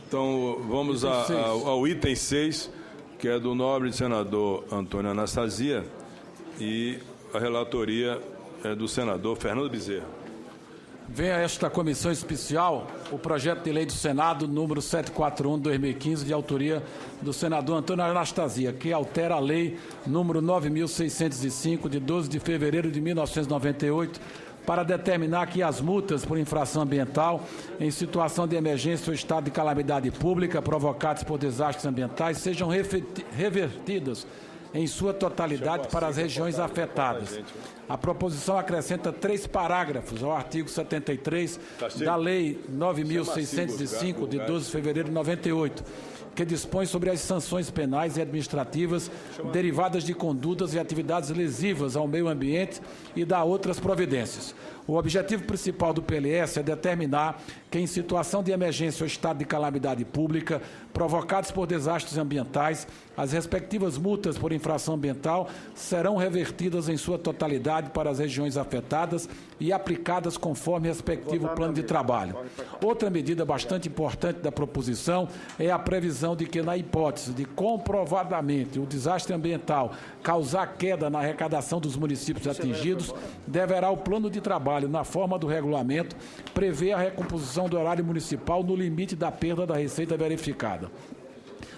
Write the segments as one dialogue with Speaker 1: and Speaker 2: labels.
Speaker 1: Então, vamos ao item 6, que é do nobre senador Antônio Anastasia, e a relatoria é do senador Fernando Bezerra.
Speaker 2: Vem a esta comissão especial o projeto de lei do Senado número 741/2015, de autoria do senador Antônio Anastasia, que altera a lei número 9.605, de 12 de fevereiro de 1998, para determinar que as multas por infração ambiental em situação de emergência ou estado de calamidade pública provocadas por desastres ambientais sejam revertidas em sua totalidade para as regiões afetadas. A proposição acrescenta 3 parágrafos ao artigo 73 da Lei 9.605, de 12 de fevereiro de 98, que dispõe sobre as sanções penais e administrativas derivadas de condutas e atividades lesivas ao meio ambiente e dá outras providências. O objetivo principal do PLS é determinar que, em situação de emergência ou estado de calamidade pública provocados por desastres ambientais, as respectivas multas por infração ambiental serão revertidas em sua totalidade para as regiões afetadas e aplicadas conforme respectivo plano de trabalho. Outra medida bastante importante da proposição é a previsão de que, na hipótese de comprovadamente o desastre ambiental causar queda na arrecadação dos municípios atingidos, deverá o plano de trabalho, na forma do regulamento, prever a recomposição do horário municipal no limite da perda da receita verificada.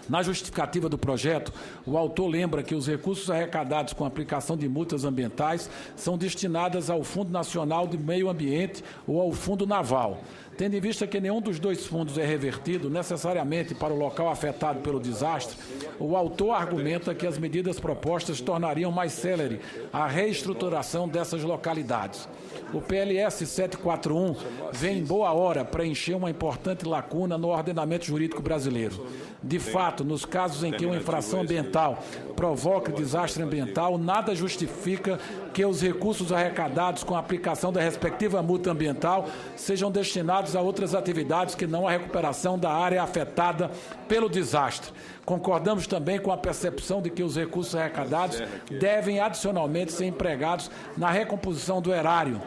Speaker 2: Na justificativa do projeto, o autor lembra que os recursos arrecadados com a aplicação de multas ambientais são destinados ao Fundo Nacional de Meio Ambiente ou ao Fundo Naval. Tendo em vista que nenhum dos dois fundos é revertido necessariamente para o local afetado pelo desastre, o autor argumenta que as medidas propostas tornariam mais célere a reestruturação dessas localidades. O PLS 741 vem em boa hora preencher uma importante lacuna no ordenamento jurídico brasileiro. De fato, nos casos em que uma infração ambiental provoca desastre ambiental, nada justifica que os recursos arrecadados com a aplicação da respectiva multa ambiental sejam destinados a outras atividades que não a recuperação da área afetada pelo desastre. Concordamos também com a percepção de que os recursos arrecadados devem adicionalmente ser empregados na recomposição do erário.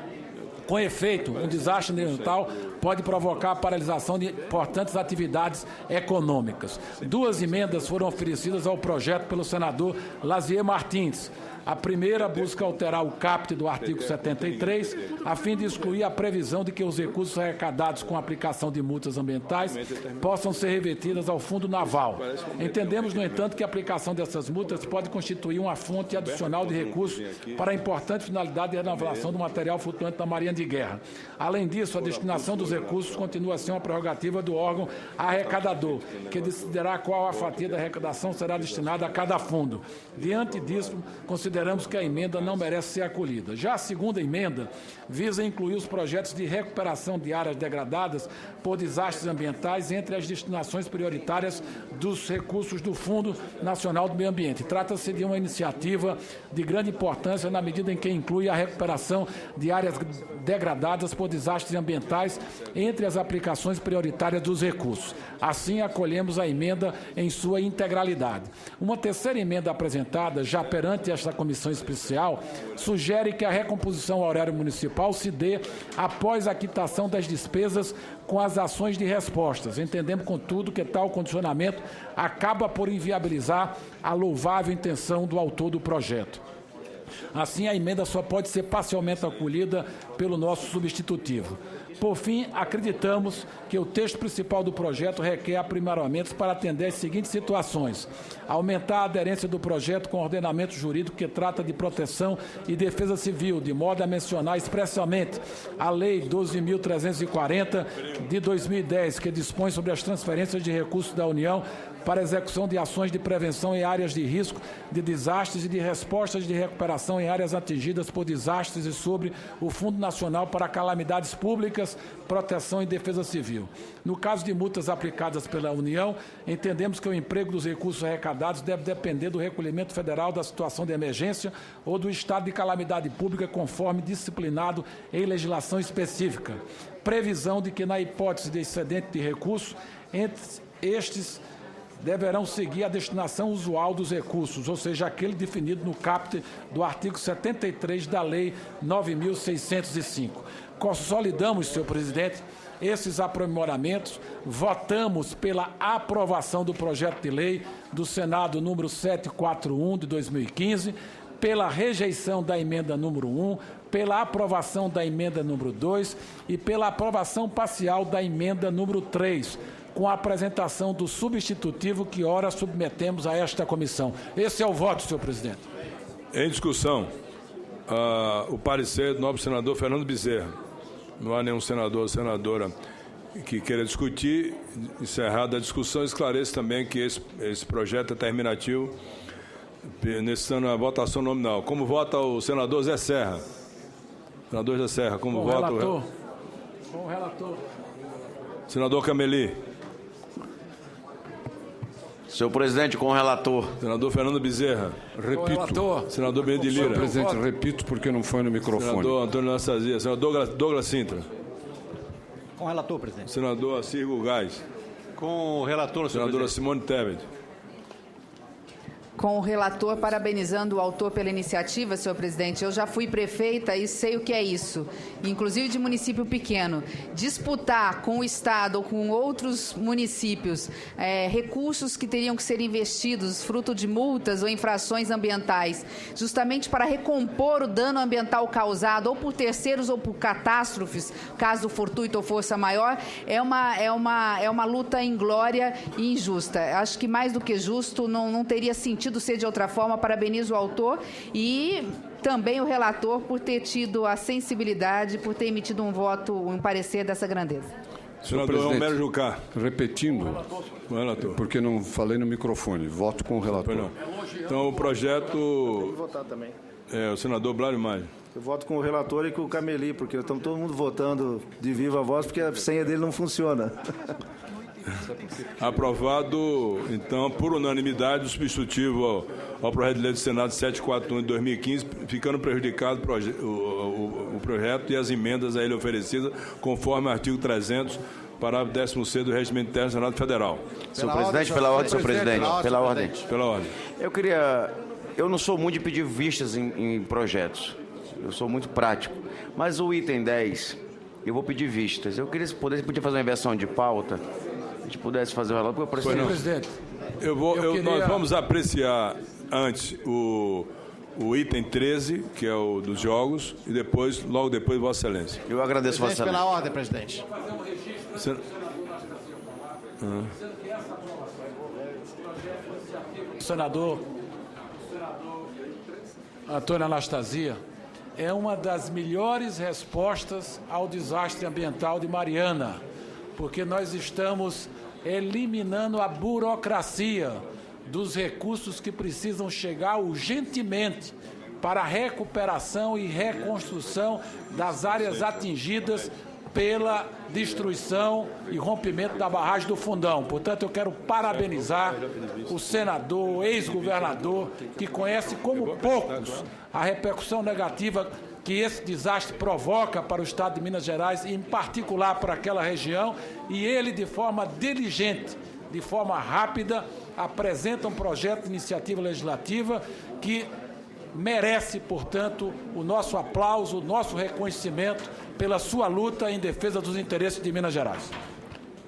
Speaker 2: Com efeito, um desastre ambiental pode provocar a paralisação de importantes atividades econômicas. 2 emendas foram oferecidas ao projeto pelo senador Lazier Martins. A primeira busca alterar o caput do artigo 73, a fim de excluir a previsão de que os recursos arrecadados com a aplicação de multas ambientais possam ser revertidos ao Fundo Naval. Entendemos, no entanto, que a aplicação dessas multas pode constituir uma fonte adicional de recursos para a importante finalidade de renovação do material flutuante da Marinha de Guerra. Além disso, a destinação dos recursos continua a ser uma prerrogativa do órgão arrecadador, que decidirá qual a fatia da arrecadação será destinada a cada fundo. Diante disso, consideramos que a emenda não merece ser acolhida. Já a segunda emenda visa incluir os projetos de recuperação de áreas degradadas por desastres ambientais entre as destinações prioritárias dos recursos do Fundo Nacional do Meio Ambiente. Trata-se de uma iniciativa de grande importância na medida em que inclui a recuperação de áreas degradadas por desastres ambientais entre as aplicações prioritárias dos recursos. Assim, acolhemos a emenda em sua integralidade. Uma terceira emenda apresentada, já perante esta comissão especial, sugere que a recomposição ao horário municipal se dê após a quitação das despesas com as ações de respostas. Entendemos, contudo, que tal condicionamento acaba por inviabilizar a louvável intenção do autor do projeto. Assim, a emenda só pode ser parcialmente acolhida pelo nosso substitutivo. Por fim, acreditamos que o texto principal do projeto requer aprimoramentos para atender as seguintes situações: aumentar a aderência do projeto com o ordenamento jurídico que trata de proteção e defesa civil, de modo a mencionar expressamente a Lei 12.340 de 2010, que dispõe sobre as transferências de recursos da União para a execução de ações de prevenção em áreas de risco de desastres e de respostas de recuperação em áreas atingidas por desastres e sobre o Fundo Nacional para Calamidades Públicas, Proteção e Defesa Civil. No caso de multas aplicadas pela União, entendemos que o emprego dos recursos arrecadados deve depender do recolhimento federal da situação de emergência ou do estado de calamidade pública, conforme disciplinado em legislação específica. Previsão de que, na hipótese de excedente de recursos, estes deverão seguir a destinação usual dos recursos, ou seja, aquele definido no caput do artigo 73 da Lei 9.605. Consolidamos, senhor presidente, esses aprimoramentos, votamos pela aprovação do projeto de lei do Senado número 741 de 2015, pela rejeição da emenda número 1, pela aprovação da emenda número 2 e pela aprovação parcial da emenda número 3, com a apresentação do substitutivo que ora submetemos a esta comissão. Esse é o voto, senhor presidente.
Speaker 1: Em discussão, o parecer do nobre senador Fernando Bezerra. Não há nenhum senador ou senadora que queira discutir. Encerrada a discussão, esclareço também que esse projeto é terminativo, necessitando a votação nominal. Como vota o senador Zé Serra? Senador Zé Serra, como vota
Speaker 2: o... Com o relator.
Speaker 1: Senador Cameli.
Speaker 3: Senhor presidente, com o relator.
Speaker 1: Senador Fernando Bezerra.
Speaker 2: Repito.
Speaker 1: Senador Benedito Lira.
Speaker 4: Senhor presidente, repito porque não foi no microfone.
Speaker 1: Senador Antônio Anastasia. Senador Douglas Sintra.
Speaker 5: Com o relator, presidente.
Speaker 1: Senador Assir Gugás.
Speaker 5: Com o relator, senhor
Speaker 1: Senadora
Speaker 5: presidente.
Speaker 1: Simone Tebet.
Speaker 6: Com o relator, parabenizando o autor pela iniciativa, senhor presidente. Eu já fui prefeita e sei o que é isso, inclusive de município pequeno. Disputar com o Estado ou com outros municípios recursos que teriam que ser investidos, fruto de multas ou infrações ambientais, justamente para recompor o dano ambiental causado ou por terceiros ou por catástrofes, caso fortuito ou força maior, é uma luta inglória e injusta. Acho que mais do que justo, não teria sentido ser de outra forma. Parabenizo o autor e também o relator por ter tido a sensibilidade, por ter emitido um voto, um parecer dessa grandeza.
Speaker 1: Senador Romero Jucá.
Speaker 4: Repetindo,
Speaker 1: Com o relator.
Speaker 4: porque não falei no microfone, voto com o relator.
Speaker 1: Não. Então, o projeto...
Speaker 7: Vou votar também.
Speaker 1: O senador Blário Maggi.
Speaker 7: Eu voto com o relator e com o Cameli, porque estamos todo mundo votando de viva voz, porque a senha dele não funciona.
Speaker 1: Aprovado, então, por unanimidade, o substitutivo ao projeto de lei do Senado 741 de 2015, ficando prejudicado o projeto e as emendas a ele oferecidas, conforme o artigo 300, parágrafo 10º do Regimento Interno do Senado Federal.
Speaker 3: Senhor presidente, pela ordem, senhor presidente. Pela ordem.
Speaker 1: Pela ordem.
Speaker 3: Eu não sou muito de pedir vistas em projetos. Eu sou muito prático. Mas o item 10, eu vou pedir vistas. Eu queria, se podia fazer uma inversão de pauta, a gente pudesse fazer o relato.
Speaker 2: Senhor presidente.
Speaker 1: Nós vamos apreciar antes o item 13, que é o dos jogos, e depois, logo depois, Vossa Excelência.
Speaker 3: Eu agradeço, Vossa Excelência.
Speaker 5: Pela ordem, presidente.
Speaker 2: Senador Antônio Anastasia, é uma das melhores respostas ao desastre ambiental de Mariana, porque nós estamos eliminando a burocracia dos recursos que precisam chegar urgentemente para a recuperação e reconstrução das áreas atingidas pela destruição e rompimento da barragem do Fundão. Portanto, eu quero parabenizar o senador, ex-governador, que conhece como poucos a repercussão negativa que esse desastre provoca para o Estado de Minas Gerais, e em particular para aquela região, e ele, de forma diligente, de forma rápida, apresenta um projeto de iniciativa legislativa que merece, portanto, o nosso aplauso, o nosso reconhecimento pela sua luta em defesa dos interesses de Minas Gerais.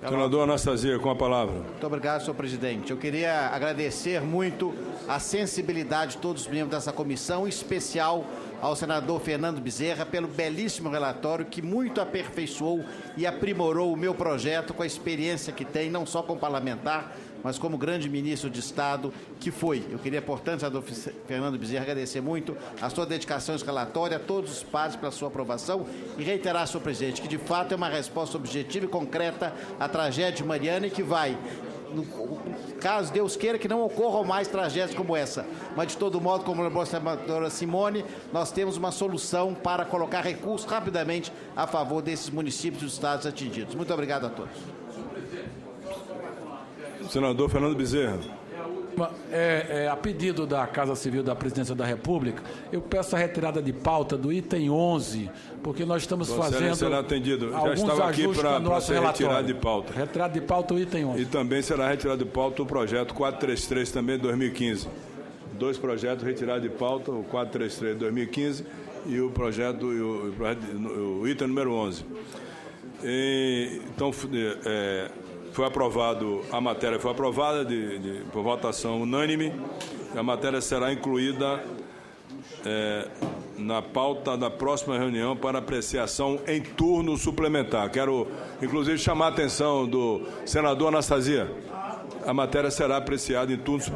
Speaker 1: Senador Anastasia, com a palavra.
Speaker 5: Muito obrigado, senhor presidente. Eu queria agradecer muito a sensibilidade de todos os membros dessa comissão, em especial ao senador Fernando Bezerra, pelo belíssimo relatório que muito aperfeiçoou e aprimorou o meu projeto com a experiência que tem, não só como parlamentar, mas como grande ministro de Estado que foi. Eu queria, portanto, senador Fernando Bezerra, agradecer muito a sua dedicação esse relatório, a todos os pares pela sua aprovação e reiterar, senhor presidente, que de fato é uma resposta objetiva e concreta à tragédia de Mariana e que vai, no caso Deus queira que não ocorram mais tragédias como essa, mas de todo modo, como lembrou a senadora Simone, nós temos uma solução para colocar recursos rapidamente a favor desses municípios e estados atingidos. Muito obrigado a todos.
Speaker 1: Senador Fernando Bezerra.
Speaker 2: A pedido da Casa Civil da Presidência da República, eu peço a retirada de pauta do item 11, porque nós estamos fazendo
Speaker 1: será atendido. Já
Speaker 2: alguns
Speaker 1: estava aqui
Speaker 2: ajustes no nosso
Speaker 1: ser
Speaker 2: relatório.
Speaker 1: retirado de pauta.
Speaker 2: Retirado de pauta o item 11.
Speaker 1: E também será retirado de pauta o projeto 433 também de 2015. Dois projetos retirados de pauta, o 433 de 2015 e o projeto, o item número 11. Então, foi aprovado, a matéria foi aprovada por votação unânime. A matéria será incluída na pauta da próxima reunião para apreciação em turno suplementar. Quero, inclusive, chamar a atenção do senador Anastasia. A matéria será apreciada em turno suplementar.